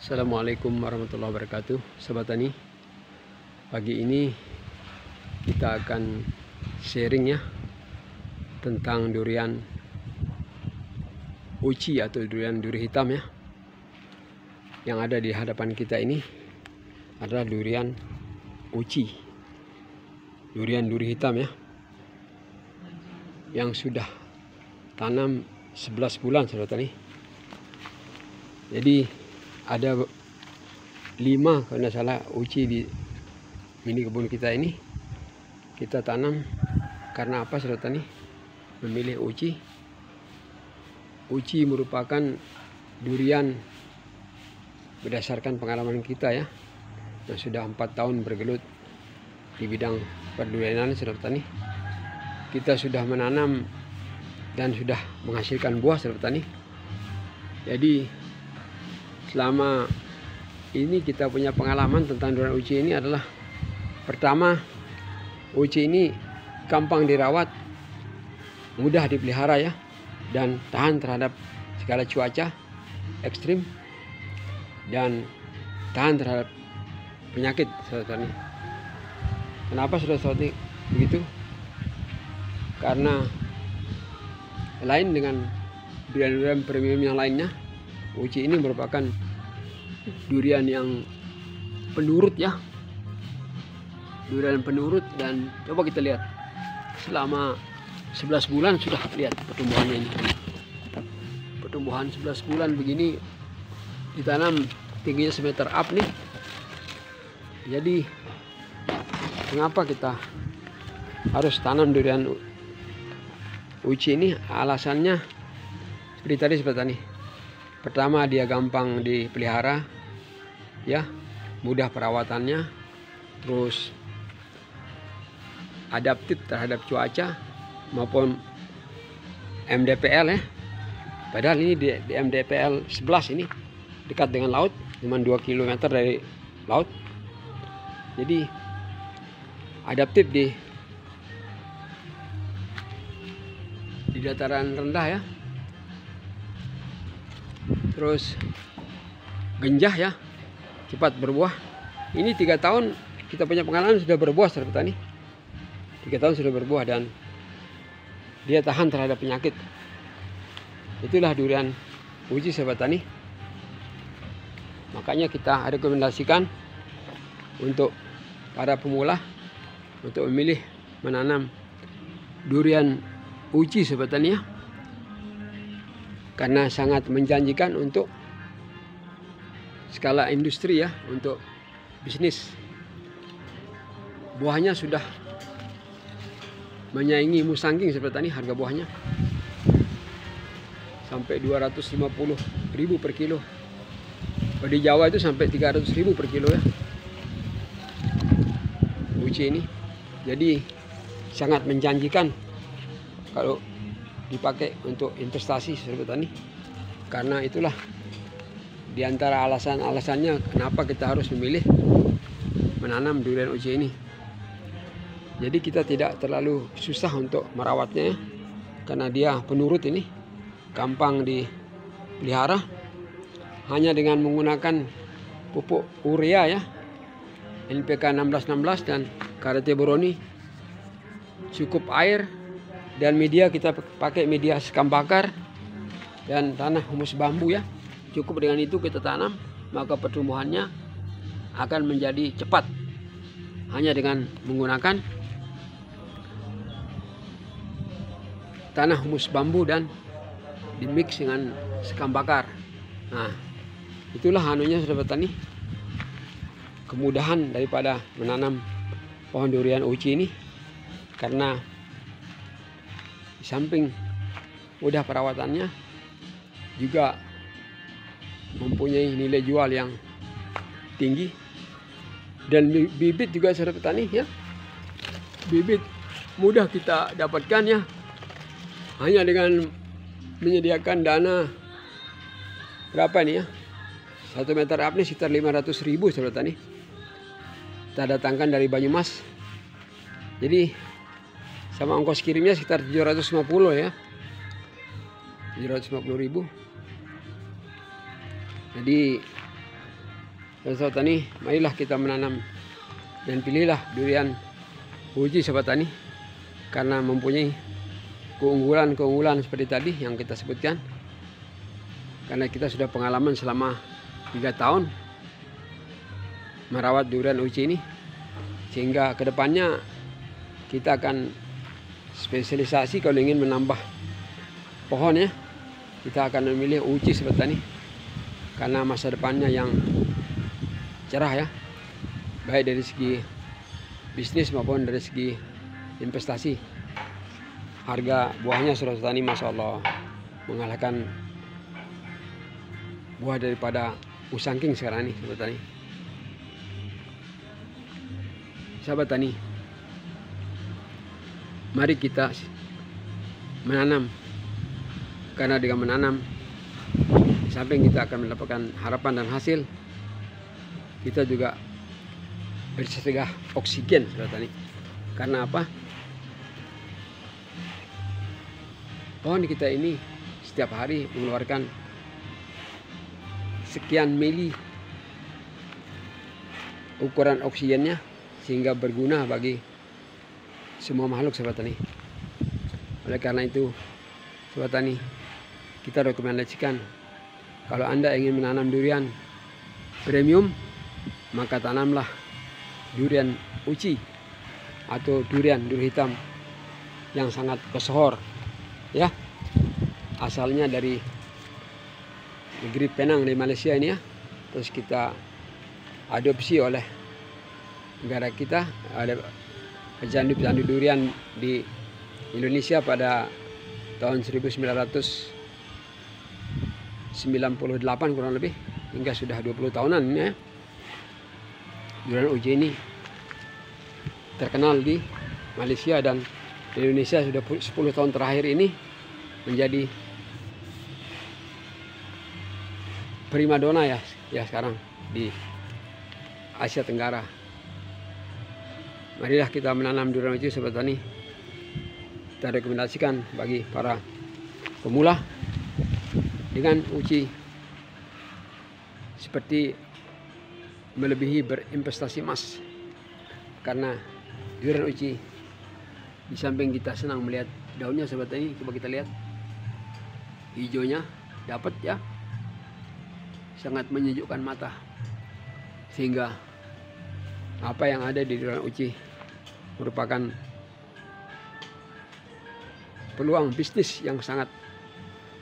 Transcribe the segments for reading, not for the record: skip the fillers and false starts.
Assalamualaikum warahmatullahi wabarakatuh, Sobat Tani. Pagi ini kita akan sharing ya tentang durian uci atau durian duri hitam ya. Yang ada di hadapan kita ini adalah durian uci, durian duri hitam ya, yang sudah tanam 11 bulan Sobat Tani. Jadi ada 5 kalau tidak salah uci di mini kebun kita ini. Kita tanam karena apa Sobat Tani memilih uci? Uci merupakan durian berdasarkan pengalaman kita ya, yang sudah 4 tahun bergelut di bidang perdurianan Sobat Tani. Kita sudah menanam dan sudah menghasilkan buah Sobat Tani. Jadi selama ini kita punya pengalaman tentang durian uci ini adalah, pertama, uci ini gampang dirawat, mudah dipelihara ya, dan tahan terhadap segala cuaca ekstrim, dan tahan terhadap penyakit Sobat Tani. Kenapa Sobat Tani begitu? Karena lain dengan durian-durian premium yang lainnya, uci ini merupakan durian yang penurut ya, durian penurut. Dan coba kita lihat selama 11 bulan sudah lihat pertumbuhannya ini. Pertumbuhan 11 bulan begini, ditanam tingginya semeter up nih. Jadi mengapa kita harus tanam durian uci ini? Alasannya seperti tadi Sobat Tani. Pertama, dia gampang dipelihara ya, mudah perawatannya, terus adaptif terhadap cuaca maupun MDPL ya. Padahal ini di MDPL 11 ini dekat dengan laut, cuma 2 km dari laut. Jadi adaptif di dataran rendah ya. Terus genjah ya, cepat berbuah. Ini 3 tahun kita punya pengalaman sudah berbuah Sobat Tani. 3 tahun sudah berbuah dan dia tahan terhadap penyakit. Itulah durian uci Sobat Tani. Makanya kita rekomendasikan untuk para pemula untuk memilih menanam durian uci Sobat Tani ya, karena sangat menjanjikan untuk skala industri ya, untuk bisnis. Buahnya sudah menyaingi musangking Sobat Tani, harga buahnya sampai 250.000 per kilo. Di Jawa itu sampai 300.000 per kilo ya, uci ini. Jadi sangat menjanjikan kalau dipakai untuk investasi Sobat Tani. Karena itulah diantara alasannya kenapa kita harus memilih menanam durian uci ini. Jadi kita tidak terlalu susah untuk merawatnya ya, karena dia penurut ini, gampang dipelihara. Hanya dengan menggunakan pupuk urea ya, NPK 1616 dan KRT Boroni, cukup air, dan media kita pakai media sekam bakar dan tanah humus bambu ya. Cukup dengan itu kita tanam, maka pertumbuhannya akan menjadi cepat hanya dengan menggunakan tanah humus bambu dan dimix dengan sekam bakar. Nah, itulah anunya Sobat Tani, kemudahan daripada menanam pohon durian uci ini. Karena di samping mudah perawatannya, juga mempunyai nilai jual yang tinggi. Dan bibit juga Sobat Tani ya, bibit mudah kita dapatkan ya, hanya dengan menyediakan dana berapa nih ya, 1 meter up nih sekitar 500.000 Sobat Tani. Kita datangkan dari Banyumas. Jadi sama ongkos kirimnya sekitar 750 ya, 750.000. Jadi Sobat tani, marilah kita menanam dan pilihlah durian uji sobat tani, karena mempunyai keunggulan seperti tadi yang kita sebutkan. Karena kita sudah pengalaman selama 3 tahun merawat durian uji ini, sehingga kedepannya kita akan spesialisasi kalau ingin menambah pohon ya. Kita akan memilih uji sobat tani, karena masa depannya yang cerah ya, baik dari segi bisnis maupun dari segi investasi. Harga buahnya sobat tani Masya Allah mengalahkan buah daripada usangking sekarang ini sobat tani. Sahabat tani, mari kita menanam, karena dengan menanam di samping kita akan mendapatkan harapan dan hasil, kita juga bersegah oksigen sahabat tani. Karena apa? Pohon kita ini setiap hari mengeluarkan sekian mili ukuran oksigennya, sehingga berguna bagi semua makhluk sahabat tani. Oleh karena itu sahabat tani, kita rekomendasikan kalau Anda ingin menanam durian premium, maka tanamlah durian uci atau durian hitam yang sangat pesohor ya. Asalnya dari negeri Penang di Malaysia ini ya. Terus kita adopsi oleh negara kita, ada pecandu durian di Indonesia pada tahun 1998 kurang lebih, hingga sudah 20 tahunan ya. Durian uji ini terkenal di Malaysia, dan di Indonesia sudah 10 tahun terakhir ini menjadi primadona ya sekarang di Asia Tenggara. Marilah kita menanam durian uji sobat tani. Kita rekomendasikan bagi para pemula dengan uji seperti melebihi berinvestasi emas. Karena durian uji, di samping kita senang melihat daunnya sobat tani, coba kita lihat hijaunya dapat ya, sangat menyejukkan mata. Sehingga apa yang ada di durian uji merupakan peluang bisnis yang sangat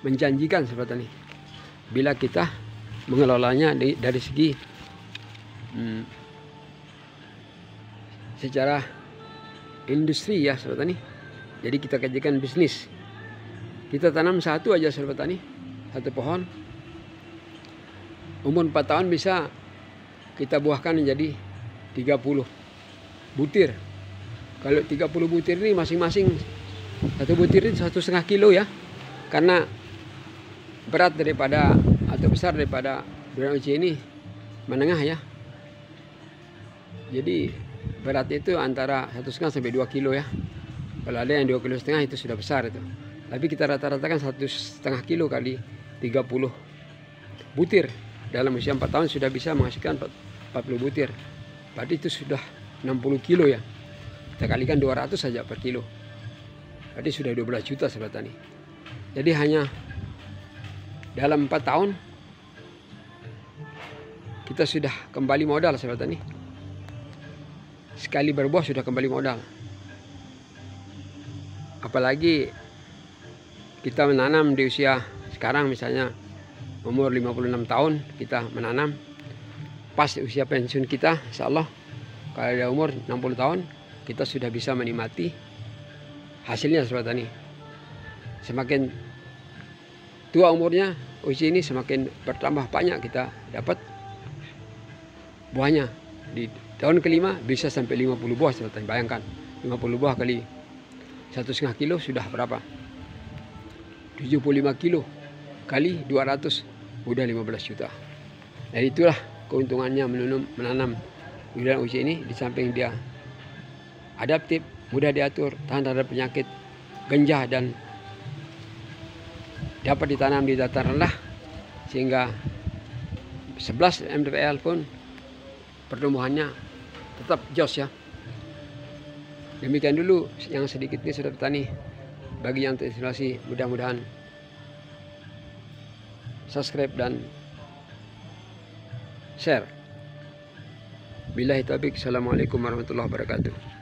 menjanjikan sobat tani, bila kita mengelolanya dari segi secara industri ya sobat tani. Jadi kita kajikan bisnis. Kita tanam satu aja sobat tani, satu pohon, umur 4 tahun bisa kita buahkan menjadi 30 butir. Kalau 30 butir ini masing-masing satu butir ini 1,5 kilo ya. Karena berat daripada atau besar daripada durian uji ini menengah ya. Jadi beratnya itu antara 1,5 sampai 2 kilo ya. Kalau ada yang 2,5 kilo itu sudah besar itu. Tapi kita rata-ratakan 1,5 kilo kali 30 butir. Dalam usia 4 tahun sudah bisa menghasilkan 40 butir. Berarti itu sudah 60 kilo ya. Kita kalikan 200 saja per kilo. Berarti sudah 12 juta sobat tani. Jadi hanya dalam 4 tahun kita sudah kembali modal sobat tani. Sekali berbuah sudah kembali modal. Apalagi kita menanam di usia sekarang, misalnya umur 56 tahun kita menanam, pas usia pensiun kita insya Allah kalau ada umur 60 tahun kita sudah bisa menikmati hasilnya sobat tani. Semakin tua umurnya uji ini semakin bertambah banyak kita dapat buahnya. Di tahun kelima bisa sampai 50 buah sobat tani. Bayangkan 50 buah kali 1,5 kilo sudah berapa? 75 kilo kali 200 udah 15 juta. Jadi itulah keuntungannya menanam durian uji ini. Di samping dia adaptif, mudah diatur, tahan terhadap penyakit ganja, dan dapat ditanam di dataran rendah, sehingga 11 mdpl pun pertumbuhannya tetap jos ya. Demikian dulu yang sedikit ini Sobat Petani. Bagi yang terinspirasi, mudah-mudahan subscribe dan share. Billahi taufiq. Assalamualaikum warahmatullahi wabarakatuh.